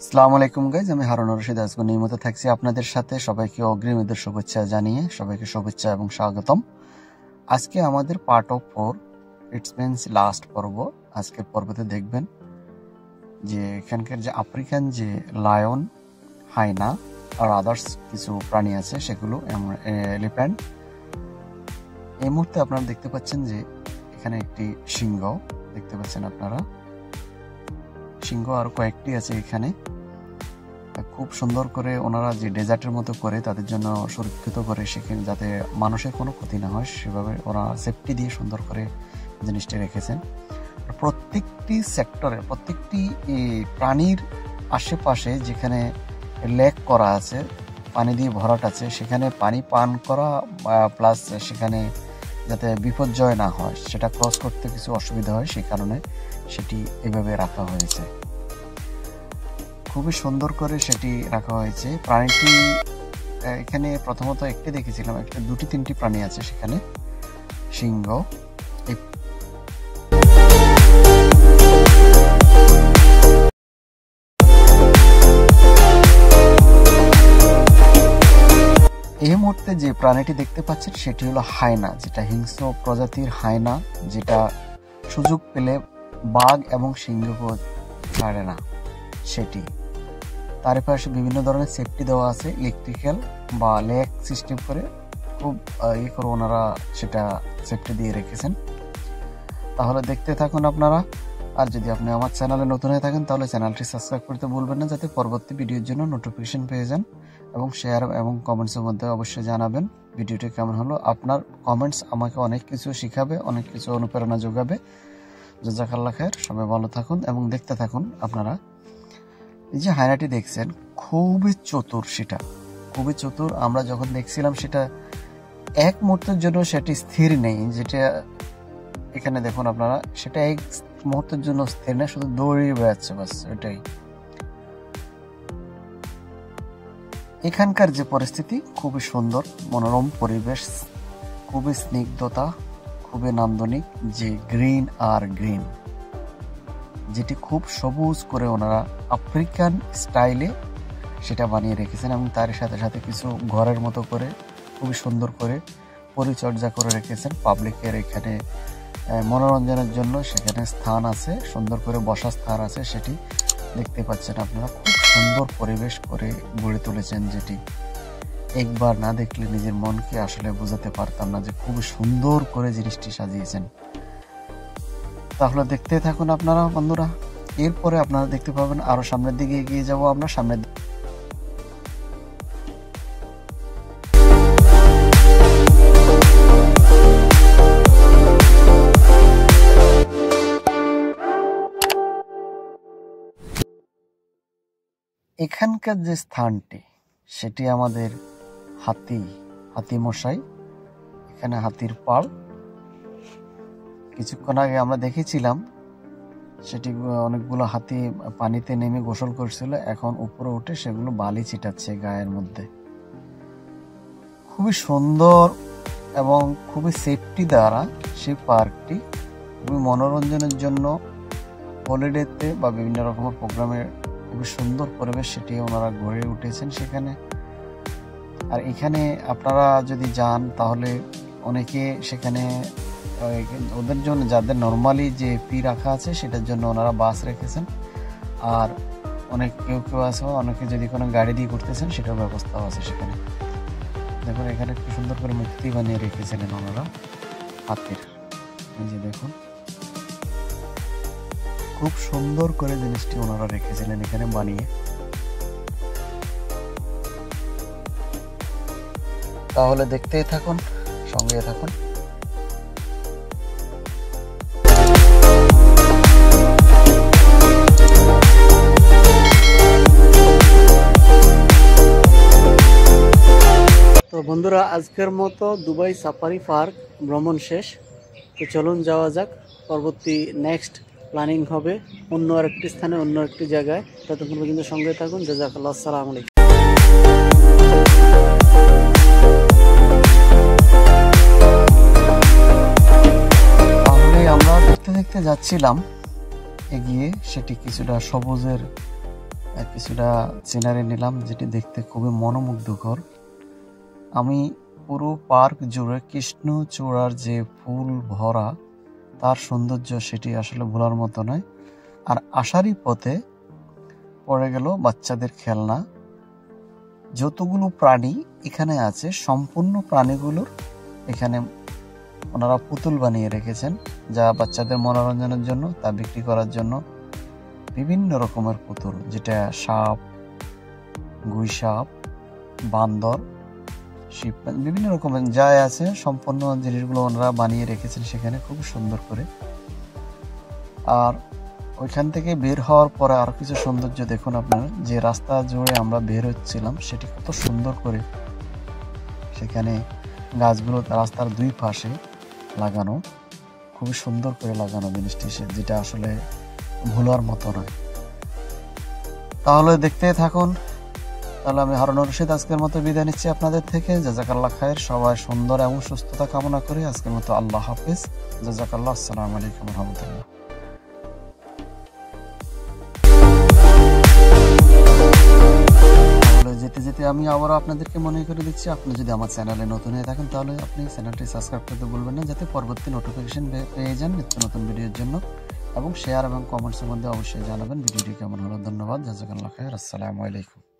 আসসালামু আলাইকুম গাইজ, আমি হারুন রশিদ আজকে নিয়মিত থাকছি আপনাদের সাথে। সবাইকে অগ্রিম ঈদের শুভেচ্ছা জানিয়ে সবাইকে শুভেচ্ছা এবং স্বাগতম। আজকে আমাদের part of 4, it's means last পর্ব। আজকের পর্বতে দেখবেন যে এখানকার যে আফ্রিকান যে লায়ন, হাইনা আর আদার্স কিছু প্রাণী আছে সেগুলো, এলিফ্যান্ট। এই মুহূর্তে আপনারা দেখতে পাচ্ছেন যে এখানে একটি সিংহ দেখতে পাচ্ছেন আপনারা। সিংহ আর কয়েকটি আছে এখানে। খুব সুন্দর করে ওনারা যে ডেজার্টের মতো করে তাদের জন্য সুরক্ষিত করে, সেখানে যাতে মানুষের কোনো ক্ষতি না হয় সেভাবে ওরা সেফটি দিয়ে সুন্দর করে জিনিসটি রেখেছেন। প্রত্যেকটি সেক্টরে, প্রত্যেকটি প্রাণীর আশেপাশে যেখানে লেক করা আছে, পানি দিয়ে ভরাট আছে, সেখানে পানি পান করা প্লাস সেখানে যাতে বিপর্যয় না হয়, সেটা ক্রস করতে কিছু অসুবিধা হয়, সেই কারণে সেটি এভাবে রাখা হয়েছে। খুবই সুন্দর করে সেটি রাখা হয়েছে। প্রাণীটি এখানে প্রথমত একটি দেখেছিলাম, একটা দুটি তিনটি প্রাণী আছে সেখানে। সিংহ, এই মুহূর্তে যে প্রাণীটি দেখতে পাচ্ছেন সেটি হলো হায়না, যেটা হিংস্র প্রজাতির হায়না, যেটা সুযোগ পেলে বাঘ এবং সিংহকে ছাড়ে না সেটি। তার পাশে বিভিন্ন ধরনের সেফটি দেওয়া আছে, ইলেকট্রিক্যাল বা লেক সিস্টেম করে খুব করে ওনারা সেটা সেফটি দিয়ে রেখেছেন। তাহলে দেখতে থাকুন আপনারা। আর যদি আপনি আমার চ্যানেলে নতুন হয়ে থাকেন তাহলে চ্যানেলটি সাবস্ক্রাইব করতে ভুলবেন না, যাতে পরবর্তী ভিডিওর জন্য নোটিফিকেশন পেয়ে যান। এবং শেয়ার এবং কমেন্টসের মধ্যে অবশ্যই জানাবেন ভিডিওটি কেমন হলো। আপনার কমেন্টস আমাকে অনেক কিছু শিখাবে, অনেক কিছু অনুপ্রেরণা যোগাবে। জাযাকাল্লাহ খায়ের। সবাই ভালো থাকুন এবং দেখতে থাকুন আপনারা। এই যে হায়নাটি দেখছেন খুবই চতুর, সেটা খুবই চতুর। আমরা যখন দেখছিলাম সেটা এক মুহূর্তের জন্য সেটি স্থির নেই, যেটা এখানে দেখুন আপনারা, সেটা এক মুহূর্তের জন্য স্থির নেই, শুধু দৌড়িয়ে বেড়াচ্ছে, বাস এটাই। এখানকার যে পরিস্থিতি খুবই সুন্দর, মনোরম পরিবেশ, খুবই স্নিগ্ধতা, খুবই নান্দনিক, যে গ্রিন আর গ্রিন, যেটি খুব সবুজ করে ওনারা আফ্রিকান স্টাইলে সেটা বানিয়ে রেখেছেন। এবং তার সাথে সাথে কিছু ঘরের মতো করে খুবই সুন্দর করে পরিচর্যা করে রেখেছেন। পাবলিকের এখানে মনোরঞ্জনের জন্য সেখানে স্থান আছে, সুন্দর করে বসার স্থান আছে, সেটি দেখতে পাচ্ছেন আপনারা। খুব সুন্দর পরিবেশ করে গড়ে তুলেছেন, যেটি একবার না দেখলে নিজের মনকে আসলে বোঝাতে পারতাম না যে খুব সুন্দর করে জিনিসটি সাজিয়েছেন। তাহলে দেখতে থাকুন আপনারা বন্ধুরা। এরপরে আপনারা দেখতে পাবেন আরো সামনের দিকে এগিয়ে যাব আমরা। সামনের এখানকার যে স্থানটি, সেটি আমাদের হাতি মশাই। এখানে হাতির পাল কিছুক্ষণ আগে আমরা দেখেছিলাম, সেটি অনেকগুলো হাতি পানিতে নেমে গোসল করছিল, এখন উপরে উঠে সেগুলো বালি ছিটাচ্ছে গায়ের মধ্যে। খুবই সুন্দর এবং খুবই সেফটি দ্বারা সেই পার্কটি খুবই মনোরঞ্জনের জন্য হলিডেতে বা বিভিন্ন রকমের প্রোগ্রামের খুবই সুন্দর পরিবেশ সেটি ওনারা গড়ে উঠেছেন সেখানে। আর এখানে আপনারা যদি যান তাহলে অনেকে সেখানে ওদের জন্য, যাদের নর্মালি যে ফি রাখা আছে সেটার জন্য ওনারা বাস রেখেছেন। আর কেউ আছে, অনেকে যদি কোনো গাড়ি দিয়ে করতেছেন সেটার ব্যবস্থাও আছে সেখানে। দেখুন এখানে কি সুন্দর করে মূর্তি বানিয়ে রেখেছিলেন ওনারা হাতির। এই যে দেখুন খুব সুন্দর করে জিনিসটি ওনারা রেখেছিলেন এখানে বানিয়ে। তাহলে দেখতেই থাকুন, সঙ্গে থাকুন। তো বন্ধুরা, আজকের মতো দুবাই সাফারি পার্ক ভ্রমণ শেষ। তো চলুন যাওয়া যাক। পরবর্তী নেক্সট প্ল্যানিং হবে অন্য আরেকটি স্থানে, অন্য একটি জায়গায়। ততক্ষণ পর্যন্ত সঙ্গে থাকুন। জাযাকাল্লাহ। আসসালামু আলাইকুম। তাহলে আমরা দেখতে দেখতে যাচ্ছিলাম এগিয়ে, সেটি কিছুটা সবুজের কিছুটা সিনারি নিলাম, যেটি দেখতে খুবই মনোমুগ্ধকর। আমি পুরো পার্ক জুড়ে কৃষ্ণচূড়ার যে ফুল ভরা তার সৌন্দর্য, সেটি আসলে ভোলার মতো নয়। আর আসারই পথে পড়ে গেল বাচ্চাদের খেলনা। যতগুলো প্রাণী এখানে আছে, সম্পূর্ণ প্রাণীগুলোর এখানে ওনারা পুতুল বানিয়ে রেখেছেন, যা বাচ্চাদের মনোরঞ্জনের জন্য, তা বিক্রি করার জন্য। বিভিন্ন রকমের পুতুল, যেটা সাপ, গুইসাপ, বান্দর, শিব, বিভিন্ন রকমের যা আছে সম্পূর্ণ জিনিসগুলো ওনারা বানিয়ে রেখেছেন সেখানে খুব সুন্দর করে। আর ওইখান থেকে বের হওয়ার পরে আরো কিছু সৌন্দর্য দেখুন আপনারা, যে রাস্তা জুড়ে আমরা বের হচ্ছিলাম সেটি কত সুন্দর করে সেখানে গাছগুলো রাস্তার দুই পাশে লাগানো, খুবই সুন্দর করে লাগানো জিনিসটি, যেটা আসলে ভোলার মতো নয়। তাহলে দেখতেই থাকুন। তাহলে আমি হারুনুর রশিদ আজকের মতো বিদায় নিচ্ছি আপনাদের থেকে। জাযাকাল্লাহ খায়ের। সবাই সুন্দর এবং সুস্থতা কামনা করে আজকের মতো আল্লাহ হাফিজ। জাযাকাল্লাহ। আসসালামু আলাইকুম ওয়া রাহমাতুল্লাহ। যেতে যেতে আমি আবারও আপনাদেরকে মনে করে দিচ্ছি, আপনি যদি আমার চ্যানেলে নতুন হয়ে থাকেন তাহলে আপনি চ্যানেলটি সাবস্ক্রাইব করতে ভুলবেন না, যাতে পরবর্তী নোটিফিকেশন পেয়ে যান নিত্য নতুন ভিডিওর জন্য। এবং শেয়ার এবং কমেন্টসের মধ্যে অবশ্যই জানাবেন ভিডিওটি কেমন হলো। ধন্যবাদ। জাযাকাল্লাহ খায়ের। আসসালামু আলাইকুম।